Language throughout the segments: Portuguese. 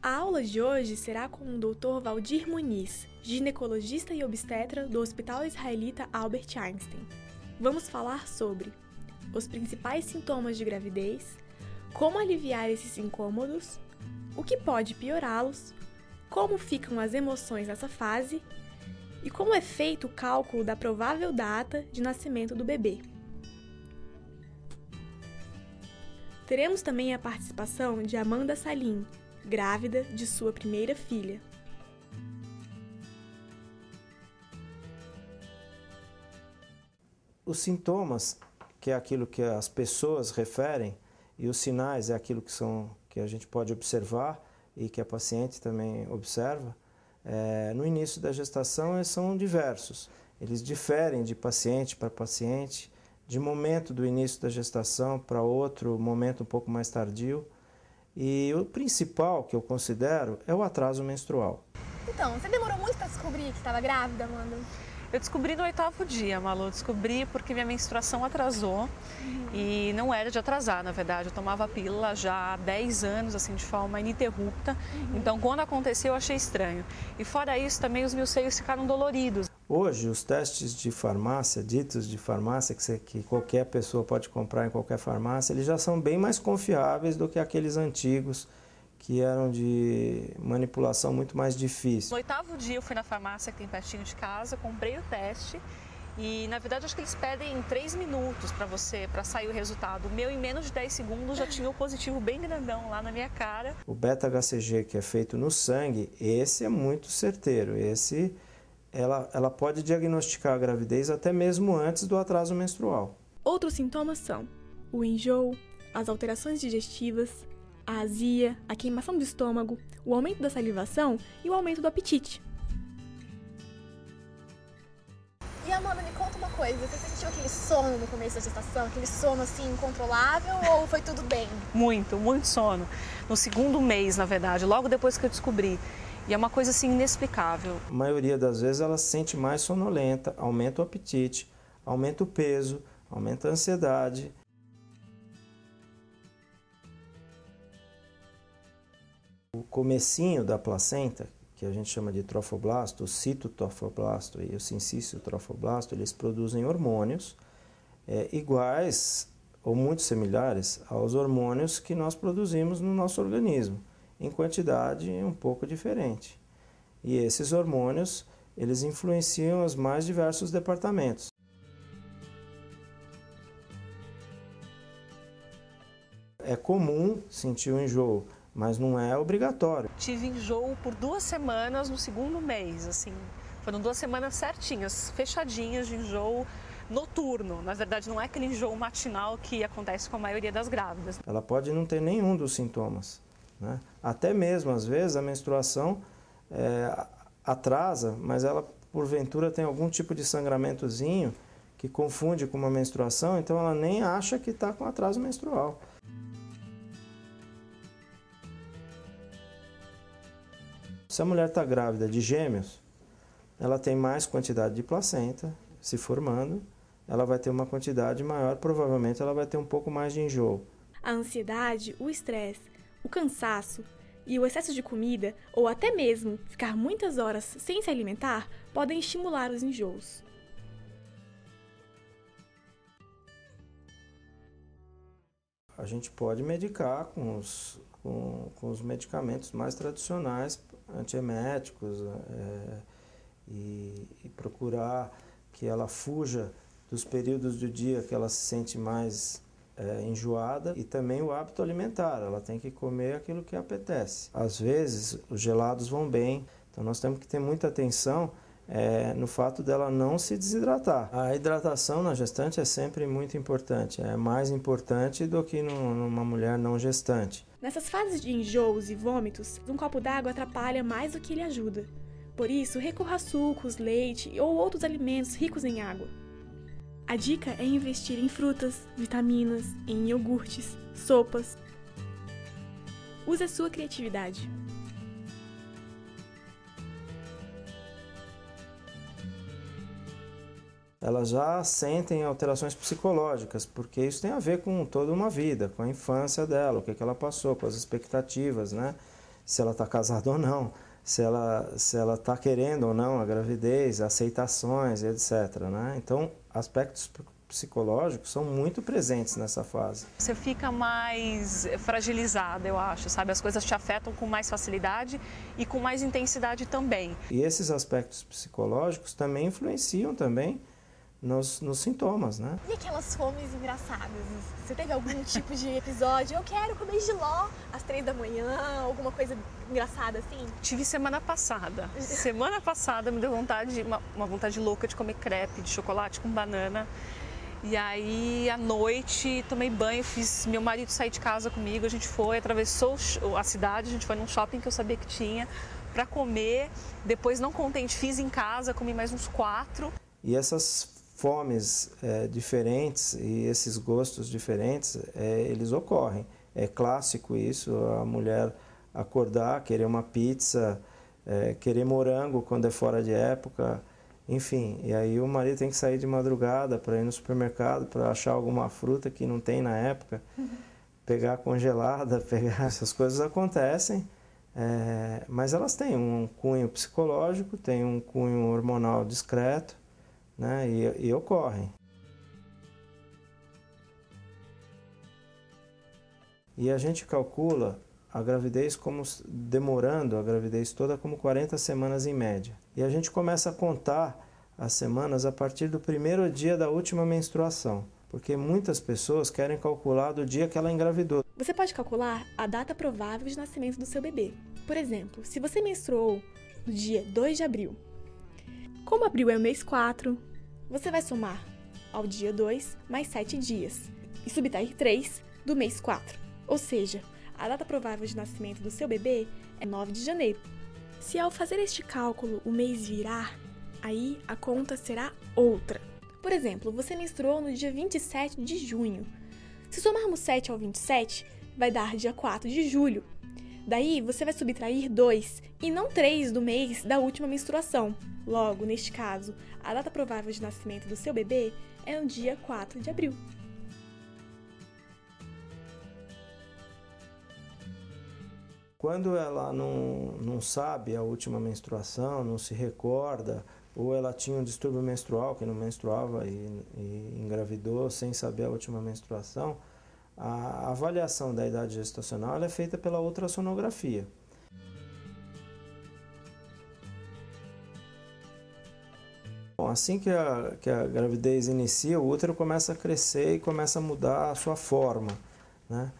A aula de hoje será com o Dr. Valdir Muniz, ginecologista e obstetra do Hospital Israelita Albert Einstein. Vamos falar sobre os principais sintomas de gravidez, como aliviar esses incômodos, o que pode piorá-los, como ficam as emoções nessa fase e como é feito o cálculo da provável data de nascimento do bebê. Teremos também a participação de Amanda Salim, grávida de sua primeira filha. Os sintomas, que é aquilo que as pessoas referem, e os sinais é aquilo que a gente pode observar e que a paciente também observa, no início da gestação eles são diversos. Eles diferem de paciente para paciente, de momento do início da gestação para outro momento um pouco mais tardio. E o principal que eu considero é o atraso menstrual. Então, você demorou muito para descobrir que estava grávida, Amanda? Eu descobri no 8º dia, Malu. Descobri porque minha menstruação atrasou e não era de atrasar, na verdade. Eu tomava a pílula já há 10 anos, assim, de forma ininterrupta. Então, quando aconteceu, eu achei estranho. E fora isso, também os meus seios ficaram doloridos. Hoje, os testes de farmácia, ditos de farmácia, que qualquer pessoa pode comprar em qualquer farmácia, eles já são bem mais confiáveis do que aqueles antigos, que eram de manipulação muito mais difícil. No 8º dia eu fui na farmácia que tem pertinho de casa, comprei o teste e na verdade acho que eles pedem 3 minutos para sair o resultado. O meu em menos de 10 segundos já tinha o positivo bem grandão lá na minha cara. O beta-HCG que é feito no sangue, esse é muito certeiro, ela pode diagnosticar a gravidez até mesmo antes do atraso menstrual. Outros sintomas são o enjoo, as alterações digestivas, a azia, a queimação do estômago, o aumento da salivação e o aumento do apetite. E Amanda, me conta uma coisa, você sentiu aquele sono no começo da gestação, aquele sono assim incontrolável ou foi tudo bem? Muito sono. No 2º mês, na verdade, logo depois que eu descobri. E é uma coisa assim inexplicável. A maioria das vezes ela se sente mais sonolenta, aumenta o apetite, aumenta o peso, aumenta a ansiedade. O comecinho da placenta, que a gente chama de trofoblasto, o citotrofoblasto e o sincício trofoblasto, eles produzem hormônios iguais ou muito similares aos hormônios que nós produzimos no nosso organismo, em quantidade um pouco diferente. E esses hormônios, eles influenciam os mais diversos departamentos. É comum sentir o enjoo, mas não é obrigatório. Tive enjoo por 2 semanas no 2º mês, assim. Foram 2 semanas certinhas, fechadinhas de enjoo noturno. Na verdade, não é aquele enjoo matinal que acontece com a maioria das grávidas. Ela pode não ter nenhum dos sintomas, né? Até mesmo, às vezes, a menstruação atrasa, mas ela, porventura, tem algum tipo de sangramentozinho que confunde com uma menstruação, então ela nem acha que está com atraso menstrual. Se a mulher está grávida de gêmeos, ela tem mais quantidade de placenta se formando, ela vai ter uma quantidade maior, provavelmente ela vai ter um pouco mais de enjoo. A ansiedade, o estresse, o cansaço e o excesso de comida, ou até mesmo ficar muitas horas sem se alimentar, podem estimular os enjoos. A gente pode medicar com os medicamentos mais tradicionais, antieméticos, e procurar que ela fuja dos períodos do dia que ela se sente mais enjoada, e também o hábito alimentar, ela tem que comer aquilo que apetece. Às vezes os gelados vão bem, então nós temos que ter muita atenção no fato dela não se desidratar. A hidratação na gestante é sempre muito importante, é mais importante do que numa mulher não gestante. Nessas fases de enjoos e vômitos, um copo d'água atrapalha mais do que ele ajuda. Por isso, recorra a sucos, leite ou outros alimentos ricos em água. A dica é investir em frutas, vitaminas, em iogurtes, sopas. Use a sua criatividade. Elas já sentem alterações psicológicas, porque isso tem a ver com toda uma vida, com a infância dela, o que ela passou, com as expectativas, né? se ela está casada ou não, se ela está querendo ou não a gravidez, aceitações, etc. Né? Então, aspectos psicológicos são muito presentes nessa fase. Você fica mais fragilizada, eu acho, sabe? As coisas te afetam com mais facilidade e com mais intensidade também. E esses aspectos psicológicos também influenciam também nos sintomas, né? E aquelas fomes engraçadas? Você teve algum tipo de episódio? Eu quero comer jiló às 3 da manhã, alguma coisa engraçada assim? Tive semana passada. Semana passada me deu vontade, uma vontade louca de comer crepe de chocolate com banana. E aí, à noite, tomei banho, fiz meu marido sair de casa comigo, a gente foi, atravessou a cidade, a gente foi num shopping que eu sabia que tinha para comer. Depois, não contente, fiz em casa, comi mais uns 4. E essas fomes diferentes e esses gostos diferentes, eles ocorrem. É clássico isso, a mulher acordar, querer uma pizza, querer morango quando é fora de época. Enfim, e aí o marido tem que sair de madrugada para ir no supermercado para achar alguma fruta que não tem na época, pegar congelada, essas coisas acontecem, mas elas têm um cunho psicológico, têm um cunho hormonal discreto, né, e ocorrem. E a gente calcula a gravidez como demorando a gravidez toda como 40 semanas em média. E a gente começa a contar as semanas a partir do primeiro dia da última menstruação, porque muitas pessoas querem calcular do dia que ela engravidou. Você pode calcular a data provável de nascimento do seu bebê. Por exemplo, se você menstruou no dia 2 de abril, como abril é o mês 4, você vai somar ao dia 2 mais 7 dias e subtrair 3 do mês 4, ou seja, a data provável de nascimento do seu bebê é 9 de janeiro. Se ao fazer este cálculo o mês virar, aí a conta será outra. Por exemplo, você menstruou no dia 27 de junho. Se somarmos 7 ao 27, vai dar dia 4 de julho. Daí você vai subtrair 2 e não 3 do mês da última menstruação. Logo, neste caso, a data provável de nascimento do seu bebê é no dia 4 de abril. Quando ela não sabe a última menstruação, não se recorda, ou ela tinha um distúrbio menstrual, que não menstruava e engravidou sem saber a última menstruação, a avaliação da idade gestacional ela é feita pela ultrassonografia. Bom, assim que a gravidez inicia, o útero começa a crescer e começa a mudar a sua forma, né?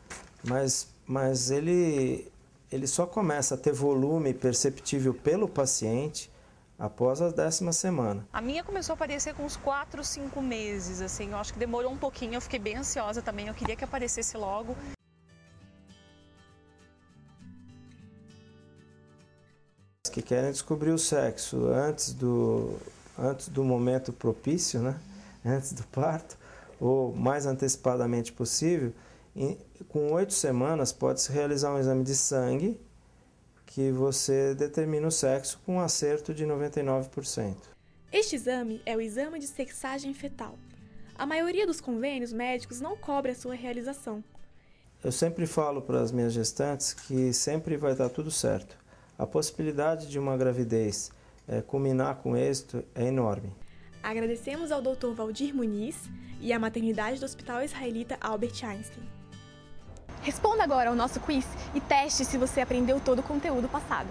Mas ele só começa a ter volume perceptível pelo paciente após a 10ª semana. A minha começou a aparecer com uns 4, 5 meses, assim, eu acho que demorou um pouquinho, eu fiquei bem ansiosa também, eu queria que aparecesse logo. Que querem descobrir o sexo antes do momento propício, né? Antes do parto, ou mais antecipadamente possível, com 8 semanas pode-se realizar um exame de sangue que você determina o sexo com um acerto de 99%. Este exame é o exame de sexagem fetal. A maioria dos convênios médicos não cobre a sua realização. Eu sempre falo para as minhas gestantes que sempre vai dar tudo certo. A possibilidade de uma gravidez culminar com êxito é enorme. Agradecemos ao Dr. Valdir Muniz e à maternidade do Hospital Israelita Albert Einstein. Responda agora ao nosso quiz e teste se você aprendeu todo o conteúdo passado.